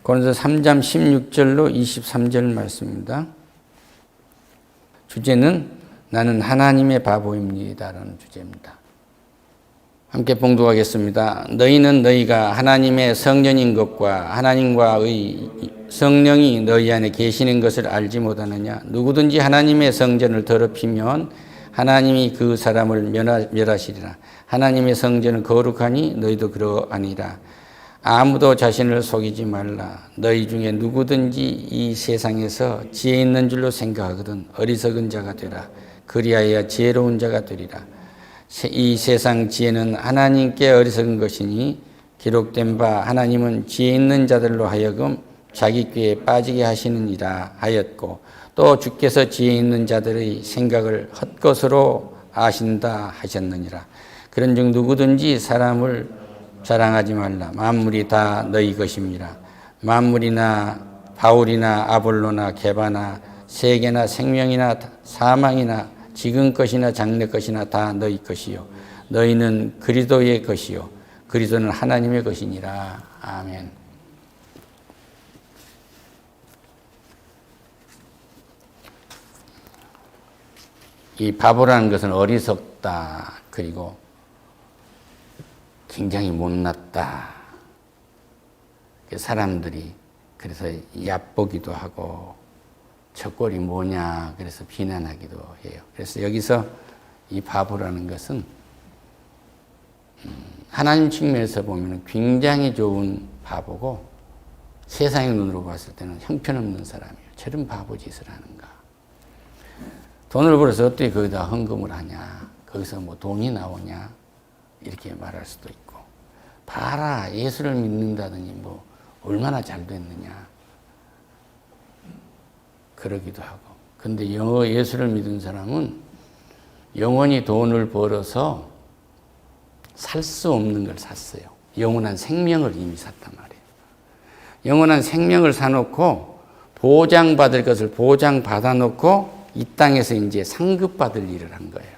고린도서 3장 16절로 23절 말씀입니다. 주제는 나는 하나님의 바보입니다라는 주제입니다. 함께 봉독하겠습니다. 너희는 너희가 하나님의 성전인 것과 하나님과의 성령이 너희 안에 계시는 것을 알지 못하느냐? 누구든지 하나님의 성전을 더럽히면 하나님이 그 사람을 멸하시리라. 하나님의 성전은 거룩하니 너희도 그러하니라. 아무도 자신을 속이지 말라. 너희 중에 누구든지 이 세상에서 지혜 있는 줄로 생각하거든 어리석은 자가 되라. 그리하여 지혜로운 자가 되리라. 이 세상 지혜는 하나님께 어리석은 것이니 기록된 바 하나님은 지혜 있는 자들로 하여금 자기 꾀에 빠지게 하시느니라 하였고, 또 주께서 지혜 있는 자들의 생각을 헛것으로 아신다 하셨느니라. 그런즉 누구든지 사람을 자랑하지 말라. 만물이 다 너희 것입니다. 만물이나 바울이나 아볼로나 게바나 세계나 생명이나 사망이나 지금 것이나 장래 것이나 다 너희 것이요 너희는 그리스도의 것이요 그리스도는 하나님의 것이니라. 아멘. 이 바보라는 것은 어리석다, 그리고 굉장히 못났다. 사람들이 그래서 얕보기도 하고 저 꼴이 뭐냐 그래서 비난하기도 해요. 그래서 여기서 이 바보라는 것은 하나님 측면에서 보면 굉장히 좋은 바보고, 세상의 눈으로 봤을 때는 형편없는 사람이에요. 저런 바보 짓을 하는가. 돈을 벌어서 어떻게 거기다 헌금을 하냐, 거기서 뭐 돈이 나오냐 이렇게 말할 수도 있고, 봐라 예수를 믿는다더니 뭐 얼마나 잘 됐느냐 그러기도 하고. 근데 예수를 믿은 사람은 영원히 돈을 벌어서 살 수 없는 걸 샀어요. 영원한 생명을 이미 샀단 말이에요. 영원한 생명을 사놓고 보장받을 것을 보장받아 놓고 이 땅에서 이제 상급받을 일을 한 거예요.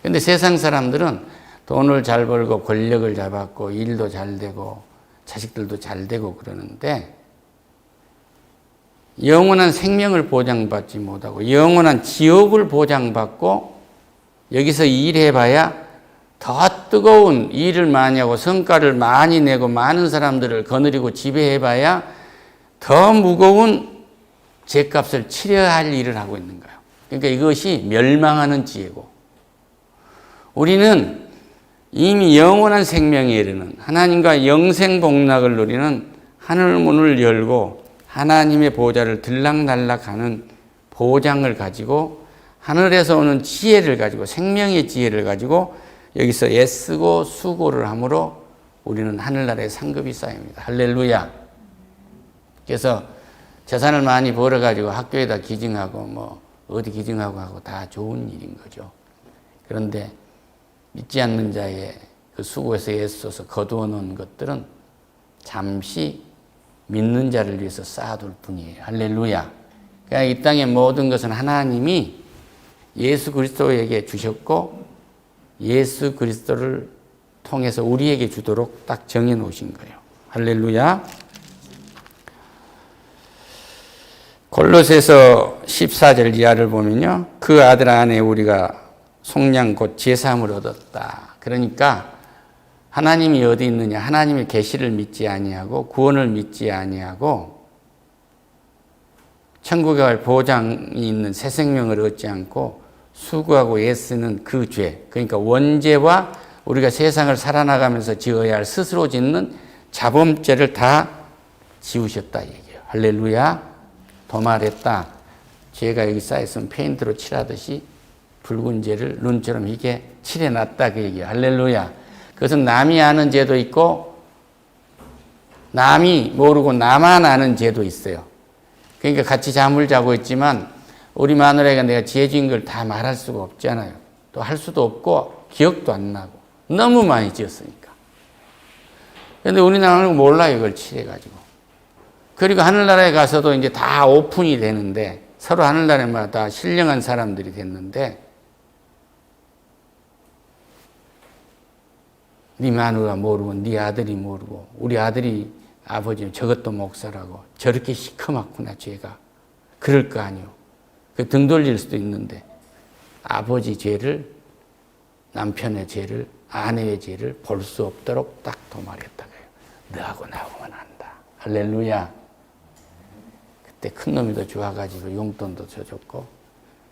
근데 세상 사람들은 돈을 잘 벌고 권력을 잡았고 일도 잘 되고 자식들도 잘 되고 그러는데 영원한 생명을 보장받지 못하고 영원한 지옥을 보장받고 여기서 일해봐야 더 뜨거운 일을 많이 하고 성과를 많이 내고 많은 사람들을 거느리고 지배해봐야 더 무거운 죗값을 치러야 할 일을 하고 있는 거예요. 그러니까 이것이 멸망하는 지혜고, 우리는 이미 영원한 생명에 이르는 하나님과 영생복락을 누리는 하늘문을 열고 하나님의 보좌를 들락날락하는 보장을 가지고 하늘에서 오는 지혜를 가지고 생명의 지혜를 가지고 여기서 애쓰고 수고를 함으로 우리는 하늘나라의 상급이 쌓입니다. 할렐루야. 그래서 재산을 많이 벌어가지고 학교에다 기증하고 뭐 어디 기증하고 하고 다 좋은 일인 거죠. 그런데 믿지 않는 자의 그 수고에서 애써서 거두어 놓은 것들은 잠시 믿는 자를 위해서 쌓아둘 뿐이에요. 할렐루야. 그러니까 이 땅의 모든 것은 하나님이 예수 그리스도에게 주셨고 예수 그리스도를 통해서 우리에게 주도록 딱 정해 놓으신 거예요. 할렐루야. 골로새서 14절 이하를 보면요, 그 아들 안에 우리가 속량 곧 제사함을 얻었다. 그러니까 하나님이 어디 있느냐, 하나님의 계시를 믿지 아니하고 구원을 믿지 아니하고 천국에 갈 보장이 있는 새 생명을 얻지 않고 수고하고 애쓰는 그 죄, 그러니까 원죄와 우리가 세상을 살아나가면서 지어야 할 스스로 짓는 자범죄를 다 지우셨다 얘기해요. 할렐루야. 도말했다. 죄가 여기 쌓였으면 페인트로 칠하듯이 붉은 죄를 눈처럼 이게 칠해놨다 그 얘기예요. 할렐루야. 그것은 남이 아는 죄도 있고 남이 모르고 나만 아는 죄도 있어요. 그러니까 같이 잠을 자고 있지만 우리 마누라가 내가 죄 지은 걸 다 말할 수가 없잖아요. 또 할 수도 없고 기억도 안 나고 너무 많이 지었으니까. 그런데 우리나라는 몰라요, 이걸 칠해가지고. 그리고 하늘나라에 가서도 이제 다 오픈이 되는데 서로 하늘나라마다 신령한 사람들이 됐는데 네 마누라 모르고 네 아들이 모르고 우리 아들이 아버지 저것도 목사라고 저렇게 시커멓구나 죄가. 그럴 거 아니오. 그 등 돌릴 수도 있는데 아버지 죄를, 남편의 죄를, 아내의 죄를 볼 수 없도록 딱 도말했다. 너하고 나하고만 한다. 할렐루야. 그때 큰 놈이 더 좋아가지고 용돈도 줘줬고,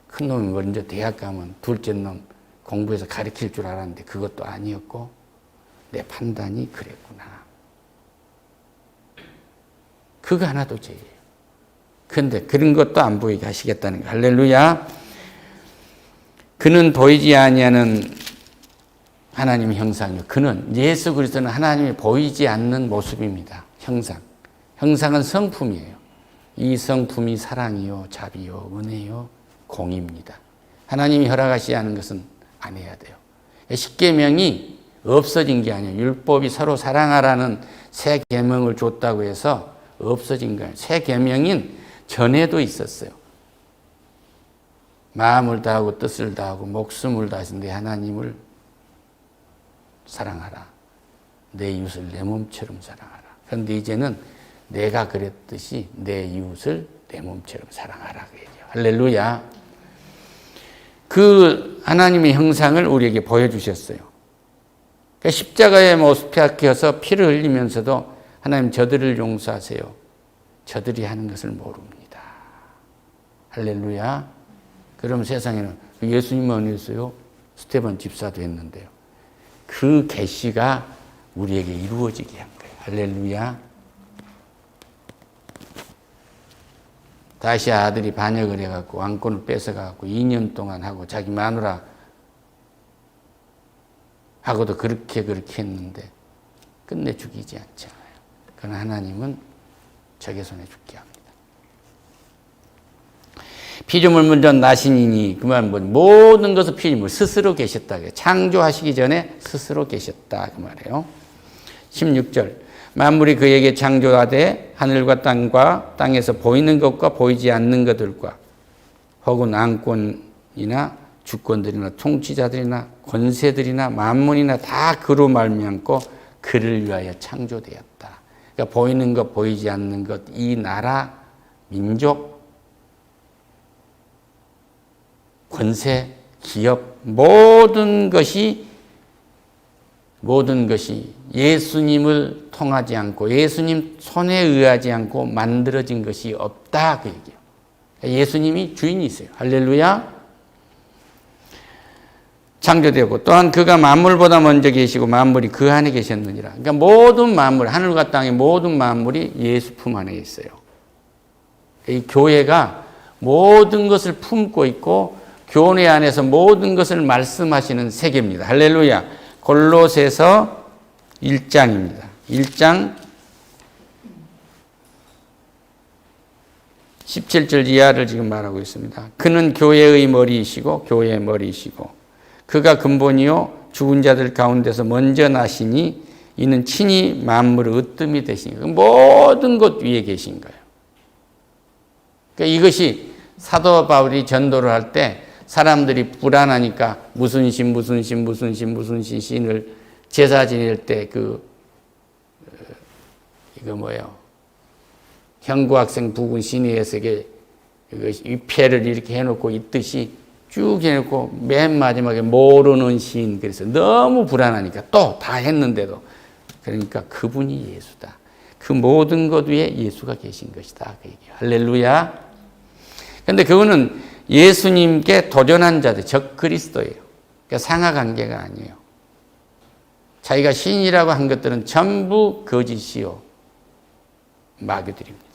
큰 놈이 먼저 대학 가면 둘째 놈 공부해서 가르칠 줄 알았는데 그것도 아니었고, 내 판단이 그랬구나. 그거 하나도 죄예요. 그런데 그런 것도 안 보이게 하시겠다는 거. 할렐루야. 그는 보이지 아니하는 하나님의 형상이요. 그는, 예수 그리스도는 하나님이 보이지 않는 모습입니다. 형상. 형상은 성품이에요. 이 성품이 사랑이요, 자비요, 은혜요, 공의입니다. 하나님이 허락하시지 않은 것은 안 해야 돼요. 십계명이 없어진 게 아니에요. 율법이 서로 사랑하라는 새 계명을 줬다고 해서 없어진 거예요. 새 계명인 전에도 있었어요. 마음을 다하고 뜻을 다하고 목숨을 다해서 내 하나님을 사랑하라. 내 이웃을 내 몸처럼 사랑하라. 그런데 이제는 내가 그랬듯이 내 이웃을 내 몸처럼 사랑하라. 그 얘기예요. 할렐루야. 그 하나님의 형상을 우리에게 보여주셨어요. 그러니까 십자가의 모습에 박혀서 피를 흘리면서도 하나님 저들을 용서하세요. 저들이 하는 것을 모릅니다. 할렐루야. 그럼 세상에는 예수님은 안 했어요? 스테반 집사도 했는데요. 그 계시가 우리에게 이루어지게 한 거예요. 할렐루야. 다시 아들이 반역을 해갖고 왕권을 뺏어가고 2년 동안 하고 자기 마누라 하고도 그렇게 했는데 끝내 죽이지 않잖아요. 그러나 하나님은 적의 손에 죽게 합니다. 피조물 먼저 나신이니 그 말 모든 것을 피조물 스스로 계셨다. 창조하시기 전에 스스로 계셨다 그 말이에요. 16절 만물이 그에게 창조하되 하늘과 땅과 땅에서 보이는 것과 보이지 않는 것들과 혹은 왕권이나 주권들이나 통치자들이나 권세들이나 만문이나 다 그로 말미암고 그를 위하여 창조되었다. 그러니까 보이는 것 보이지 않는 것, 이 나라, 민족, 권세, 기업 모든 것이 예수님을 통하지 않고 예수님 손에 의하지 않고 만들어진 것이 없다 그 얘기예요. 예수님이 주인이세요. 할렐루야. 창조되고 또한 그가 만물보다 먼저 계시고 만물이 그 안에 계셨느니라. 그러니까 모든 만물, 하늘과 땅의 모든 만물이 예수 품 안에 있어요. 이 교회가 모든 것을 품고 있고 교회 안에서 모든 것을 말씀하시는 세계입니다. 할렐루야. 골로새서 1장입니다. 1장 17절 이하를 지금 말하고 있습니다. 그는 교회의 머리이시고 교회의 머리이시고 그가 근본이요 죽은 자들 가운데서 먼저 나시니 이는 친히 만물의 으뜸이 되신 거예요. 모든 것 위에 계신 거예요. 그러니까 이것이 사도 바울이 전도를 할 때 사람들이 불안하니까 무슨 신을 제사 지낼 때 이거 뭐예요? 형구학생 부군 신의에서 위패를 이렇게 해놓고 있듯이 쭉 해놓고 맨 마지막에 모르는 신. 그래서 너무 불안하니까 또 다 했는데도 그러니까 그분이 예수다. 그 모든 것 위에 예수가 계신 것이다. 그 얘기예요. 할렐루야. 그런데 그거는 예수님께 도전한 자들, 적 그리스도예요. 그러니까 상하관계가 아니에요. 자기가 신이라고 한 것들은 전부 거짓이요 마귀들입니다.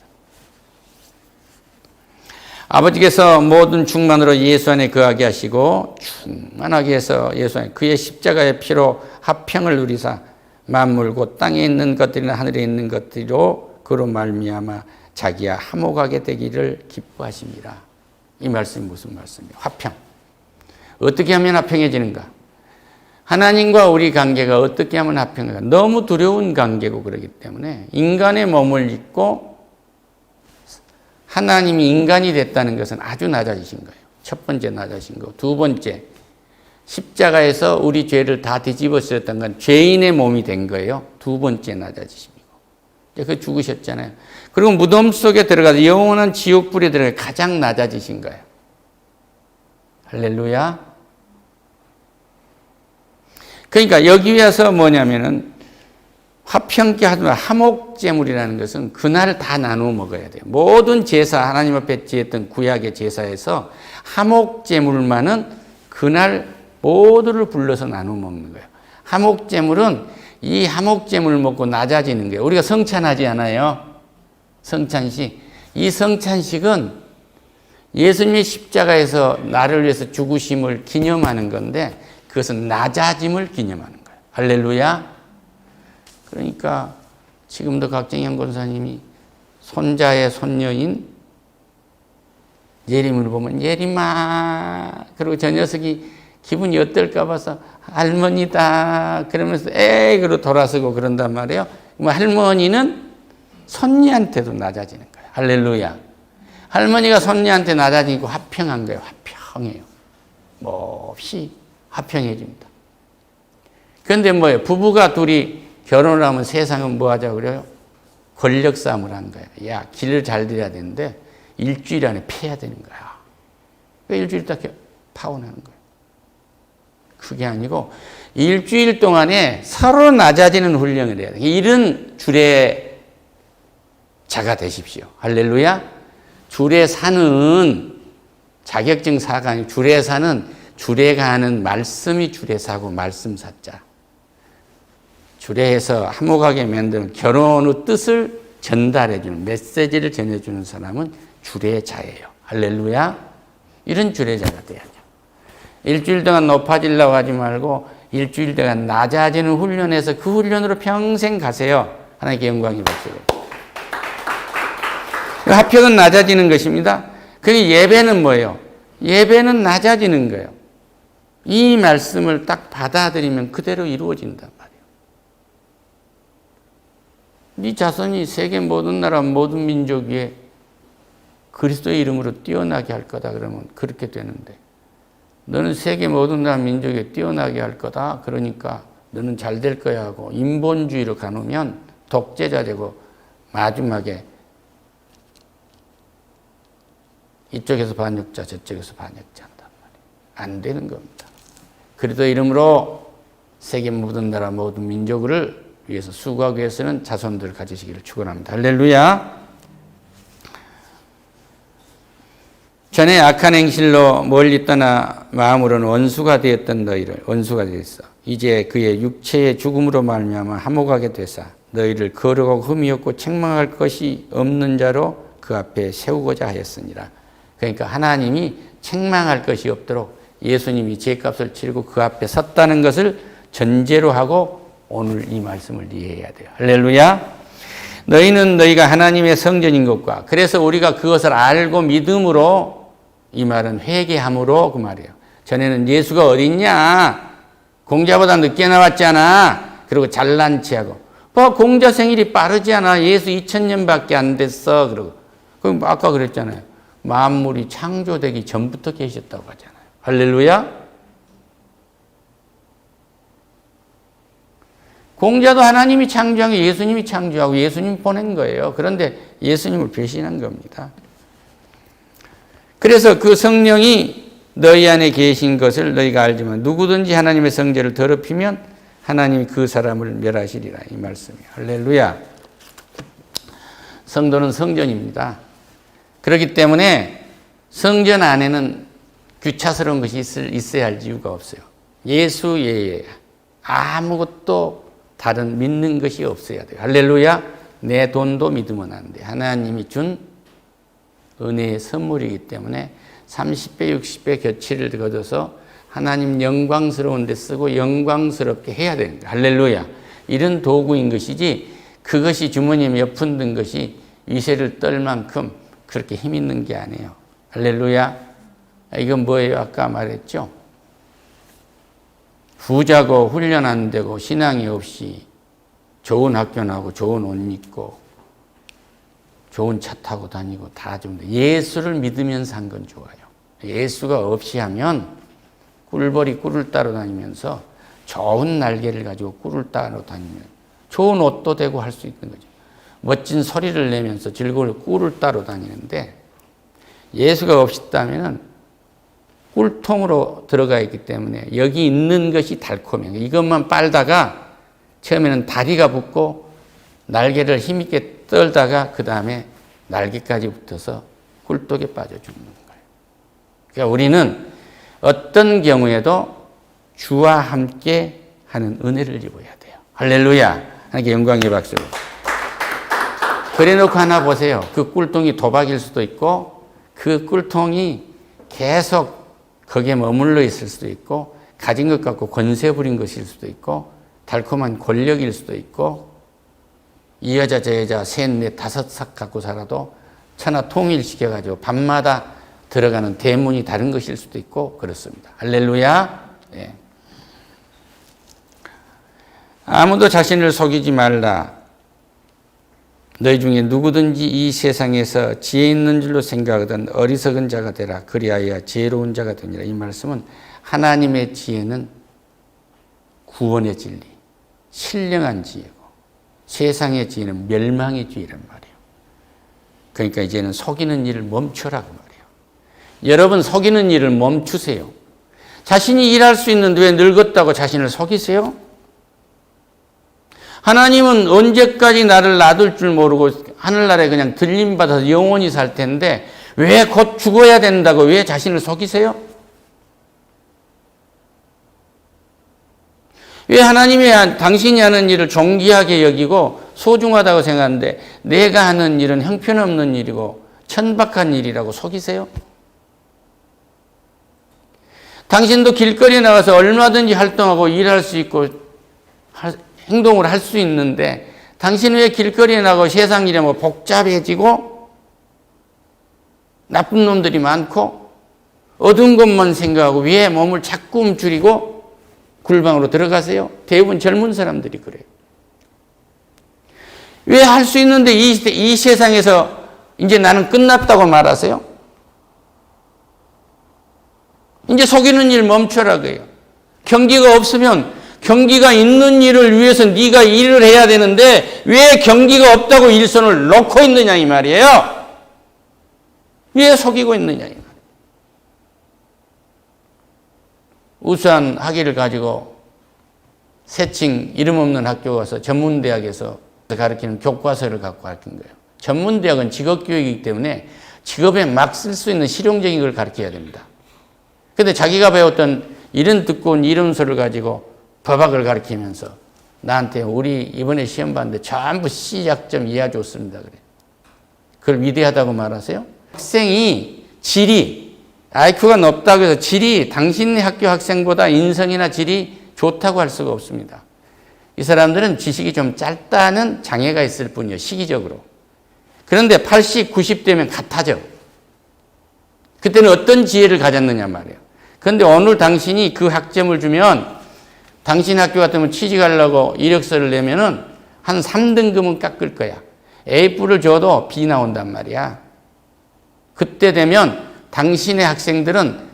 아버지께서 모든 충만으로 예수 안에 거하게 하시고 충만하게 해서 예수 안에 그의 십자가의 피로 화평을 누리사 만물 곧 땅에 있는 것들이나 하늘에 있는 것들로 그로 말미암아 자기와 화목하게 되기를 기뻐하십니다. 이 말씀이 무슨 말씀이에요? 화평. 어떻게 하면 화평해지는가? 하나님과 우리 관계가 어떻게 하면 화평해가? 너무 두려운 관계고 그러기 때문에 인간의 몸을 입고 하나님이 인간이 됐다는 것은 아주 낮아지신 거예요. 첫 번째 낮아진 거. 두 번째, 십자가에서 우리 죄를 다 뒤집어 쓰였던 건 죄인의 몸이 된 거예요. 두 번째 낮아지심이고. 그 죽으셨잖아요. 그리고 무덤 속에 들어가서 영원한 지옥불에 들어가 가장 낮아지신 거예요. 할렐루야. 그러니까 여기 와서 뭐냐면은 화평케 하더라. 화목제물이라는 것은 그날 다 나누어 먹어야 돼요. 모든 제사, 하나님 앞에 지었던 구약의 제사에서 화목제물만은 그날 모두를 불러서 나누어 먹는 거예요. 화목제물은 이 화목제물을 먹고 낮아지는 거예요. 우리가 성찬하지 않아요? 성찬식. 이 성찬식은 예수님이 십자가에서 나를 위해서 죽으심을 기념하는 건데 그것은 낮아짐을 기념하는 거예요. 할렐루야. 그러니까 지금도 각정현 권사님이 손자의 손녀인 예림을 보면 예림아 그리고 저 녀석이 기분이 어떨까 봐서 할머니다 그러면서 에이 그러고 돌아서고 그런단 말이에요. 할머니는 손녀한테도 낮아지는 거예요. 할렐루야. 할머니가 손녀한테 낮아지니까 화평한 거예요. 화평해요. 몹시 화평해집니다. 그런데 뭐예요? 부부가 둘이 결혼을 하면 세상은 뭐 하자고 그래요? 권력 싸움을 하는 거예요. 야, 길을 잘 들여야 되는데 일주일 안에 패야 되는 거야. 왜 일주일 딱 파혼하는 거예요? 그게 아니고 일주일 동안에 서로 낮아지는 훈련을 해야 돼요. 이런 주례 자가 되십시오. 할렐루야. 주례사는 자격증 사가 아니고 주례사는 주례가 하는 말씀이 주례사고 말씀사자. 주례해서 화목하게 만드는 결혼의 뜻을 전달해주는 메시지를 전해주는 사람은 주례자예요. 할렐루야. 이런 주례자가 돼야죠. 일주일 동안 높아지려고 하지 말고 일주일 동안 낮아지는 훈련에서 그 훈련으로 평생 가세요. 하나님께 영광이 받으세요. 화평은 낮아지는 것입니다. 그리고 예배는 뭐예요? 예배는 낮아지는 거예요. 이 말씀을 딱 받아들이면 그대로 이루어진단 말이에요. 네 자손이 세계 모든 나라 모든 민족 위에 그리스도의 이름으로 뛰어나게 할 거다 그러면 그렇게 되는데 너는 세계 모든 나라 민족에 뛰어나게 할 거다 그러니까 너는 잘 될 거야 하고 인본주의로 가놓으면 독재자 되고 마지막에 이쪽에서 반역자 저쪽에서 반역자 한단 말이에요. 안 되는 겁니다. 그리스도 이름으로 세계 모든 나라 모든 민족을 위해서 수고하기 위해서는 자손들을 가지시기를 축원합니다. 할렐루야. 전에 악한 행실로 멀리 떠나 마음으로는 원수가 되었던 너희를 원수가 되었어. 이제 그의 육체의 죽음으로 말미암아 화목하게 되사 너희를 거룩하고 흠이 없고 책망할 것이 없는 자로 그 앞에 세우고자 하였으니라. 그러니까 하나님이 책망할 것이 없도록 예수님이 죄값을 치르고 그 앞에 섰다는 것을 전제로 하고 오늘 이 말씀을 이해해야 돼요. 할렐루야. 너희는 너희가 하나님의 성전인 것과 그래서 우리가 그것을 알고 믿음으로 이 말은 회개함으로 그 말이에요. 전에는 예수가 어디 있냐? 공자보다 늦게 나왔잖아. 그리고 잘난 체하고 공자 생일이 빠르지 않아. 예수 2000년밖에 안 됐어. 그러고 그럼 아까 그랬잖아요. 만물이 창조되기 전부터 계셨다고 하잖아요. 할렐루야. 공자도 하나님이 창조하고 예수님이 창조하고 예수님이 보낸 거예요. 그런데 예수님을 배신한 겁니다. 그래서 그 성령이 너희 안에 계신 것을 너희가 알지만 누구든지 하나님의 성전을 더럽히면 하나님이 그 사람을 멸하시리라. 이 말씀이에요. 할렐루야. 성도는 성전입니다. 그렇기 때문에 성전 안에는 귀차스러운 것이 있어야 할 이유가 없어요. 예수 외에 아무것도 다른 믿는 것이 없어야 돼요. 할렐루야. 내 돈도 믿으면 안 돼. 하나님이 준 은혜의 선물이기 때문에 30배, 60배 겨치를 거둬서 하나님 영광스러운 데 쓰고 영광스럽게 해야 되는 거예요. 할렐루야. 이런 도구인 것이지 그것이 주머니에 몇 푼 든 것이 위세를 떨 만큼 그렇게 힘 있는 게 아니에요. 할렐루야. 이건 뭐예요? 아까 말했죠. 부자고 훈련 안 되고 신앙이 없이 좋은 학교 나오고 좋은 옷 입고 좋은 차 타고 다니고 다 좋은데 예수를 믿으면서 한 건 좋아요. 예수가 없이 하면 꿀벌이 꿀을 따러 다니면서 좋은 날개를 가지고 꿀을 따러 다니면 좋은 옷도 되고 할 수 있는 거죠. 멋진 소리를 내면서 즐거운 꿀을 따러 다니는데 예수가 없었다면 꿀통으로 들어가 있기 때문에 여기 있는 것이 달콤해요. 이것만 빨다가 처음에는 다리가 붓고 날개를 힘있게 떨다가 그 다음에 날개까지 붙어서 꿀독에 빠져 죽는 거예요. 그러니까 우리는 어떤 경우에도 주와 함께 하는 은혜를 입어야 돼요. 할렐루야. 하나님께 영광의 박수로. 그래 놓고 하나 보세요. 그 꿀통이 도박일 수도 있고 그 꿀통이 계속 거기에 머물러 있을 수도 있고 가진 것 갖고 권세 부린 것일 수도 있고 달콤한 권력일 수도 있고 이 여자 저 여자 셋, 넷, 다섯 삭 갖고 살아도 천하 통일시켜가지고 밤마다 들어가는 대문이 다른 것일 수도 있고 그렇습니다. 할렐루야. 예. 아무도 자신을 속이지 말라. 너희 중에 누구든지 이 세상에서 지혜 있는 줄로 생각하던 어리석은 자가 되라. 그리하여 지혜로운 자가 되니라. 이 말씀은 하나님의 지혜는 구원의 진리, 신령한 지혜고 세상의 지혜는 멸망의 지혜란 말이에요. 그러니까 이제는 속이는 일을 멈춰라고 말이에요. 여러분 속이는 일을 멈추세요. 자신이 일할 수 있는데 왜 늙었다고 자신을 속이세요? 하나님은 언제까지 나를 놔둘 줄 모르고 하늘나라에 그냥 들림받아서 영원히 살 텐데 왜 곧 죽어야 된다고 왜 자신을 속이세요? 왜 하나님이 당신이 하는 일을 존귀하게 여기고 소중하다고 생각하는데 내가 하는 일은 형편없는 일이고 천박한 일이라고 속이세요? 당신도 길거리에 나가서 얼마든지 활동하고 일할 수 있고 행동을 할 수 있는데 당신은 왜 길거리에 나가고 세상 일이 뭐 복잡해지고 나쁜 놈들이 많고 어두운 것만 생각하고 왜 몸을 자꾸 움츠리고 굴방으로 들어가세요? 대부분 젊은 사람들이 그래요. 왜 할 수 있는데 이 세상에서 이제 나는 끝났다고 말하세요? 이제 속이는 일 멈춰라고요. 경기가 없으면 경기가 있는 일을 위해서 네가 일을 해야 되는데 왜 경기가 없다고 일손을 놓고 있느냐 이 말이에요. 왜 속이고 있느냐 이 말이에요. 우수한 학위를 가지고 새칭 이름 없는 학교 가서 전문대학에서 가르치는 교과서를 갖고 가르친 거예요. 전문대학은 직업교육이기 때문에 직업에 막 쓸 수 있는 실용적인 걸 가르쳐야 됩니다. 근데 자기가 배웠던 이런 두꺼운 이름서를 가지고 법학을 가르치면서 나한테 우리 이번에 시험 봤는데 전부 C작점 이하 줬습니다. 그래. 그걸 위대하다고 말하세요? 학생이 질이 IQ가 높다고 해서 질이 당신네 학교 학생보다 인성이나 질이 좋다고 할 수가 없습니다. 이 사람들은 지식이 좀 짧다는 장애가 있을 뿐이에요. 시기적으로. 그런데 80, 90대면 같아져. 그때는 어떤 지혜를 가졌느냐 말이에요. 그런데 오늘 당신이 그 학점을 주면 당신 학교 같으면 취직하려고 이력서를 내면은 한 3등급은 깎을 거야. A뿔을 줘도 B 나온단 말이야. 그때 되면 당신의 학생들은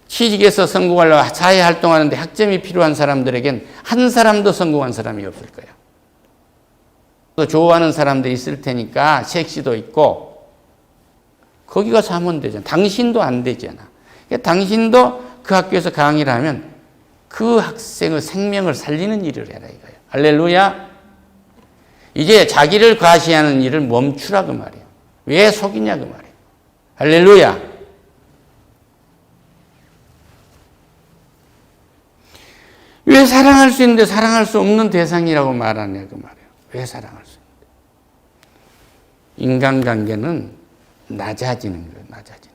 취직해서 성공하려고 사회 활동하는데 학점이 필요한 사람들에겐 한 사람도 성공한 사람이 없을 거야. 또 좋아하는 사람들이 있을 테니까 섹시도 있고 거기 가서 하면 되잖아. 당신도 안 되잖아. 그러니까 당신도 그 학교에서 강의를 하면 그 학생의 생명을 살리는 일을 해라 이거예요. 할렐루야. 이제 자기를 과시하는 일을 멈추라 그 말이에요. 왜 속이냐 그 말이에요. 할렐루야. 왜 사랑할 수 있는데 사랑할 수 없는 대상이라고 말하냐 그 말이에요. 왜 사랑할 수 있는데. 인간관계는 낮아지는 거예요. 낮아지는.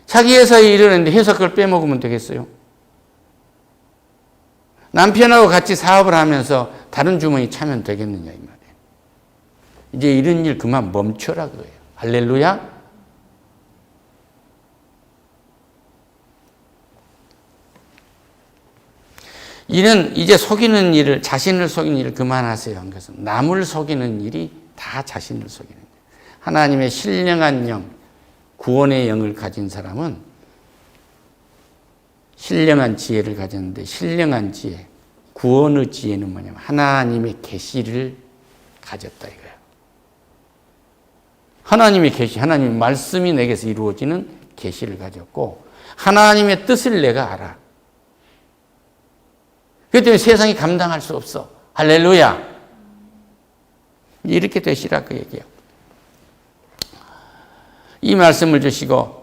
자기 회사에 일을 했는데 회사 걸 빼먹으면 되겠어요? 남편하고 같이 사업을 하면서 다른 주머니 차면 되겠느냐 이 말이에요. 이제 이런 일 그만 멈춰라 그거예요. 할렐루야. 이는 이제 속이는 일을 자신을 속이는 일을 그만하세요. 그래서 남을 속이는 일이 다 자신을 속이는 거예요. 하나님의 신령한 영, 구원의 영을 가진 사람은 신령한 지혜를 가졌는데 신령한 지혜, 구원의 지혜는 뭐냐면 하나님의 계시를 가졌다 이거예요. 하나님의 계시, 하나님의 말씀이 내게서 이루어지는 계시를 가졌고 하나님의 뜻을 내가 알아. 그렇기 때문에 세상이 감당할 수 없어. 할렐루야. 이렇게 되시라 그 얘기예요. 이 말씀을 주시고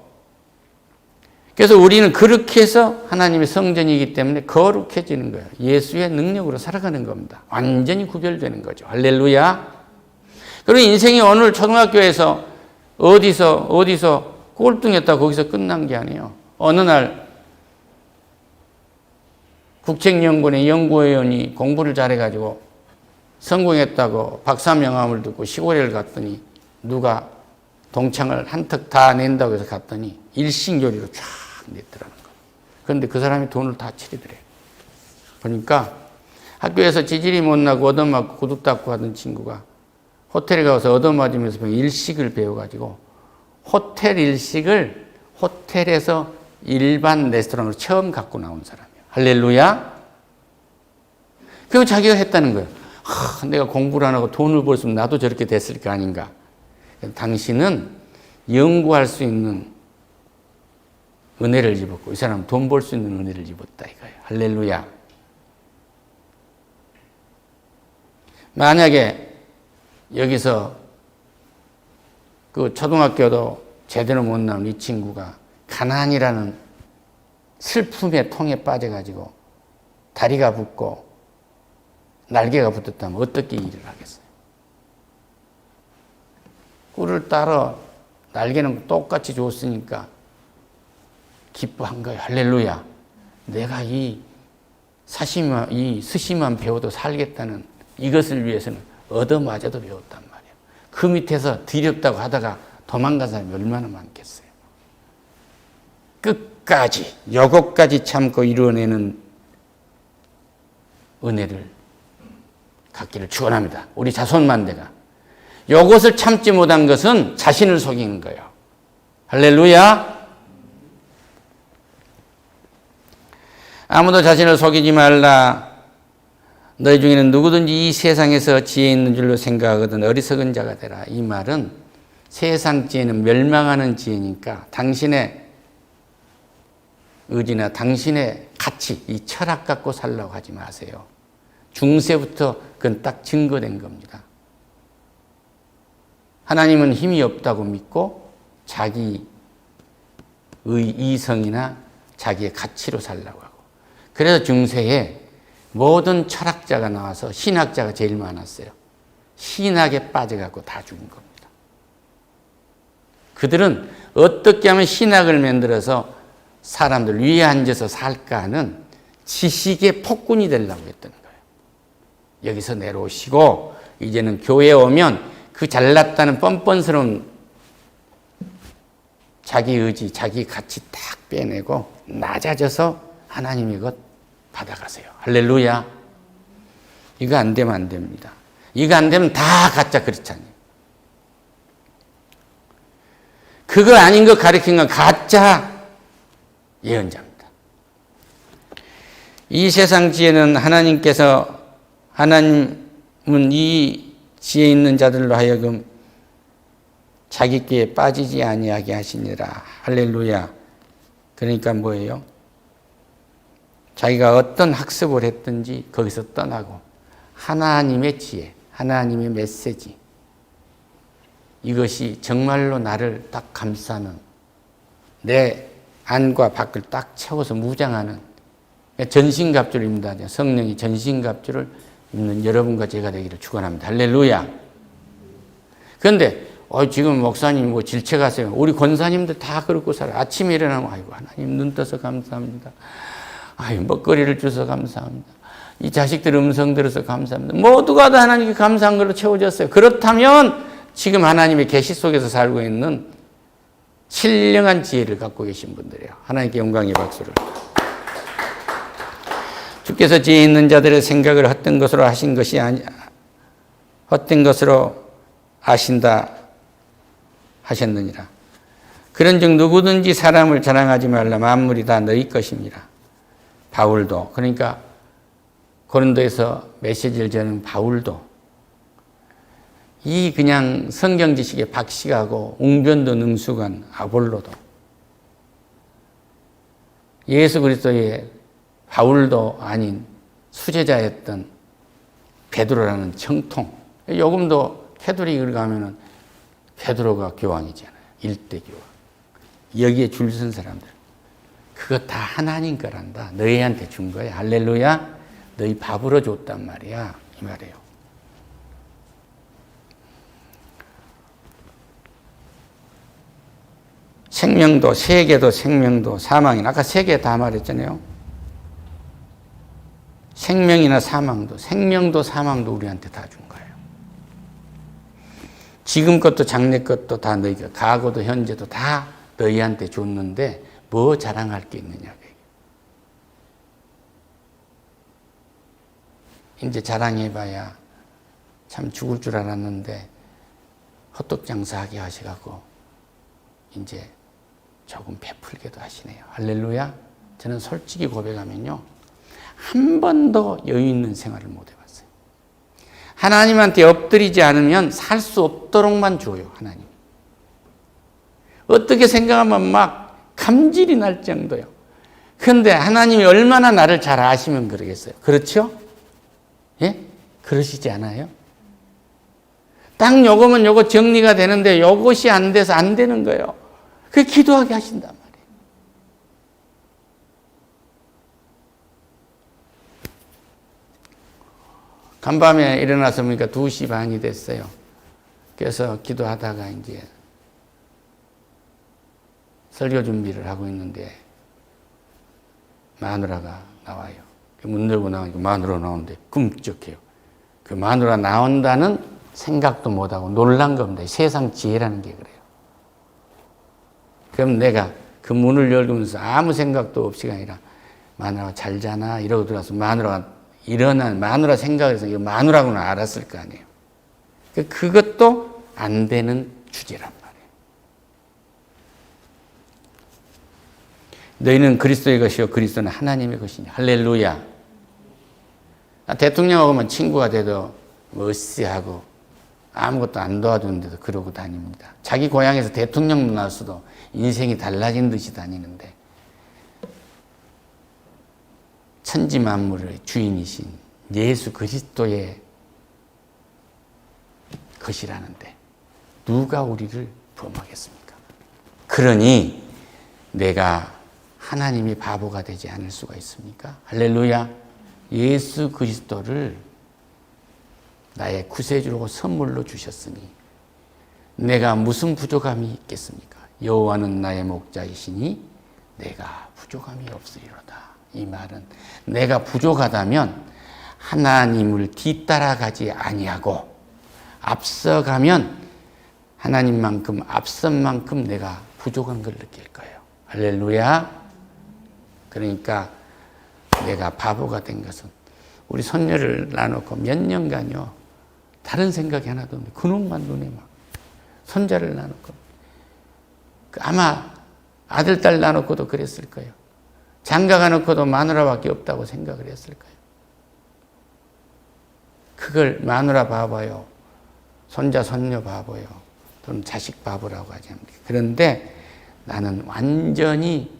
그래서 우리는 그렇게 해서 하나님의 성전이기 때문에 거룩해지는 거예요. 예수의 능력으로 살아가는 겁니다. 완전히 구별되는 거죠. 할렐루야. 그리고 인생이 오늘 초등학교에서 어디서 꼴등했다 거기서 끝난 게 아니에요. 어느 날 국책연구원의 연구위원이 공부를 잘해가지고 성공했다고 박사 명함을 듣고 시골에 갔더니 누가 동창을 한턱 다 낸다고 해서 갔더니 일식요리로 쫙 냈더라는 거예요. 그런데 그 사람이 돈을 다 치르더래요. 그러니까 학교에서 지질이 못나고 얻어맞고 구두 닦고 하던 친구가 호텔에 가서 얻어맞으면서 일식을 배워가지고 호텔 일식을 호텔에서 일반 레스토랑으로 처음 갖고 나온 사람이에요. 할렐루야. 그리고 자기가 했다는 거예요. 내가 공부를 안 하고 돈을 벌었으면 나도 저렇게 됐을 거 아닌가. 당신은 연구할 수 있는 은혜를 입었고 이 사람은 돈 벌 수 있는 은혜를 입었다 이거예요. 할렐루야. 만약에 여기서 그 초등학교도 제대로 못 나온 이 친구가 가난이라는 슬픔의 통에 빠져가지고 다리가 붓고 날개가 붙었다면 어떻게 일을 하겠어요? 꿀을 따라 날개는 똑같이 줬으니까 기뻐한 거예요. 할렐루야. 내가 이 스시만 배워도 살겠다는 이것을 위해서는 얻어맞아도 배웠단 말이에요. 그 밑에서 두렵다고 하다가 도망간 사람이 얼마나 많겠어요. 끝까지 요것까지 참고 이루어내는 은혜를 갖기를 축원합니다. 우리 자손만대가 요것을 참지 못한 것은 자신을 속이는 거예요. 할렐루야. 아무도 자신을 속이지 말라. 너희 중에는 누구든지 이 세상에서 지혜 있는 줄로 생각하거든 어리석은 자가 되라. 이 말은 세상 지혜는 멸망하는 지혜니까 당신의 의지나 당신의 가치, 이 철학 갖고 살라고 하지 마세요. 중세부터 그건 딱 증거된 겁니다. 하나님은 힘이 없다고 믿고 자기의 이성이나 자기의 가치로 살라고 하고 그래서 중세에 모든 철학자가 나와서 신학자가 제일 많았어요. 신학에 빠져갖고 다 죽은 겁니다. 그들은 어떻게 하면 신학을 만들어서 사람들 위에 앉아서 살까 하는 지식의 폭군이 되려고 했던 거예요. 여기서 내려오시고 이제는 교회에 오면 그 잘났다는 뻔뻔스러운 자기 의지, 자기 가치 딱 빼내고 낮아져서 하나님의 것 받아가세요. 할렐루야. 이거 안 되면 안 됩니다. 이거 안 되면 다 가짜 크리스찬이에요. 그거 아닌 거 가르친 건 가짜 예언자입니다. 이 세상 지혜는 하나님은 이 지혜 있는 자들로 하여금 자기 꾀에 빠지지 아니하게 하시니라. 할렐루야. 그러니까 뭐예요? 자기가 어떤 학습을 했든지 거기서 떠나고 하나님의 지혜, 하나님의 메시지 이것이 정말로 나를 딱 감싸는 내 안과 밖을 딱 채워서 무장하는 전신갑주를 입는다. 성령이 전신갑주를 입는 여러분과 제가 되기를 축원합니다. 할렐루야. 그런데 지금 목사님 뭐 질책하세요. 우리 권사님들 다 그렇고 살아요. 아침에 일어나면 아이고 하나님 눈 떠서 감사합니다. 먹거리를 주셔서 감사합니다. 이 자식들 음성 들어서 감사합니다. 모두가 다 하나님께 감사한 걸로 채워졌어요. 그렇다면 지금 하나님의 계시 속에서 살고 있는 신령한 지혜를 갖고 계신 분들이에요. 하나님께 영광의 박수를. 주께서 지혜 있는 자들의 생각을 헛된 것으로 하신 것이 헛된 것으로 아신다 하셨느니라. 그런즉 누구든지 사람을 자랑하지 말라. 만물이 다 너희 것입니다. 바울도, 그러니까 고린도에서 메시지를 전하는 바울도 이 그냥 성경 지식에 박식하고 웅변도 능숙한 아볼로도 예수 그리스도의 바울도 아닌 수제자였던 베드로라는 정통. 요금도 캐톨릭을 가면은 베드로가 교황이잖아요. 일대 교황. 여기에 줄 선 사람들. 그거 다 하나님 거란다. 너희한테 준 거야. 할렐루야. 너희 밥으로 줬단 말이야. 이 말이에요. 생명도, 세계도, 생명도, 사망이나 아까 세 개 다 말했잖아요. 생명이나 사망도, 생명도 사망도 우리한테 다 준 거예요. 지금 것도 장래 것도 다 너희가, 과거도 현재도 다 너희한테 줬는데 뭐 자랑할 게 있느냐. 이제 자랑해봐야 참 죽을 줄 알았는데 헛떡 장사하게 하셔갖고 이제 조금 베풀게도 하시네요. 할렐루야. 저는 솔직히 고백하면요, 한 번도 여유 있는 생활을 못 해봤어요. 하나님한테 엎드리지 않으면 살 수 없도록만 줘요, 하나님. 어떻게 생각하면 막 감질이 날 정도요. 그런데 하나님이 얼마나 나를 잘 아시면 그러겠어요. 그렇죠? 예? 그러시지 않아요? 딱 요거면 요거 정리가 되는데 요것이 안 돼서 안 되는 거예요. 그게 기도하게 하신단 말이에요. 간밤에 일어나서 보니까 2시 반이 됐어요. 그래서 기도하다가 이제 설교 준비를 하고 있는데 마누라가 나와요. 문 열고 나오니까 마누라 나오는데 꿈쩍해요. 그 마누라 나온다는 생각도 못하고 놀란 겁니다. 세상 지혜라는 게 그래요. 그럼 내가 그 문을 열면서 아무 생각도 없이가 아니라 마누라가 잘 자나 이러고 들어와서 마누라가 일어난 마누라 생각해서 이거 마누라고는 알았을 거 아니에요. 그것도 안 되는 주제란 말이에요. 너희는 그리스도의 것이요 그리스도는 하나님의 것이냐. 할렐루야. 대통령하고만 친구가 돼도 멋지하고 아무것도 안 도와주는데도 그러고 다닙니다. 자기 고향에서 대통령 나왔어도 인생이 달라진 듯이 다니는데 천지 만물의 주인이신 예수 그리스도의 것이라는데 누가 우리를 범하겠습니까? 그러니 내가 하나님이 바보가 되지 않을 수가 있습니까? 할렐루야. 예수 그리스도를 나의 구세주로 선물로 주셨으니 내가 무슨 부족함이 있겠습니까? 여호와는 나의 목자이시니 내가 부족함이 없으리로다. 이 말은 내가 부족하다면 하나님을 뒤따라가지 아니하고 앞서가면 하나님만큼 앞선 만큼 내가 부족한 걸 느낄 거예요. 할렐루야. 그러니까 내가 바보가 된 것은 우리 손녀를 낳아놓고 몇 년간요 다른 생각이 하나도 없는데 그놈만 눈에 막 손자를 낳아놓고 아마 아들 딸 낳아놓고도 그랬을 거예요. 장가가 놓고도 마누라밖에 없다고 생각을 했을 거예요. 그걸 마누라 바보요, 손자 손녀 바보요, 또는 자식 바보라고 하지 않습니까? 그런데 나는 완전히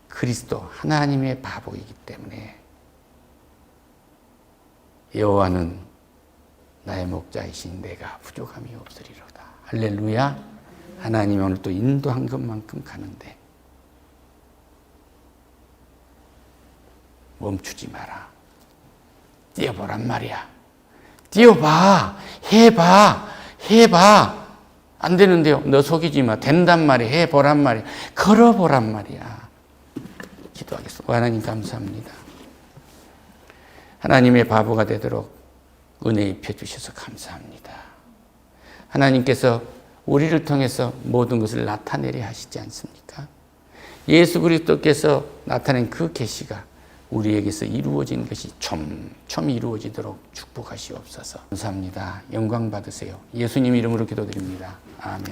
그리스도 하나님의 바보이기 때문에 여호와는 나의 목자이신 내가 부족함이 없으리로다. 할렐루야. 하나님이 오늘 또 인도한 것만큼 가는데 멈추지 마라. 뛰어보란 말이야. 뛰어봐. 해봐. 안 되는데요. 너 속이지 마. 된단 말이야. 해보란 말이야. 걸어보란 말이야. 기도하겠습니다. 하나님 감사합니다. 하나님의 바보가 되도록 은혜 입혀주셔서 감사합니다. 하나님께서 우리를 통해서 모든 것을 나타내려 하시지 않습니까? 예수 그리스도께서 나타낸 그 계시가 우리에게서 이루어진 것이 좀 이루어지도록 축복하시옵소서. 감사합니다. 영광 받으세요. 예수님 이름으로 기도드립니다. 아멘.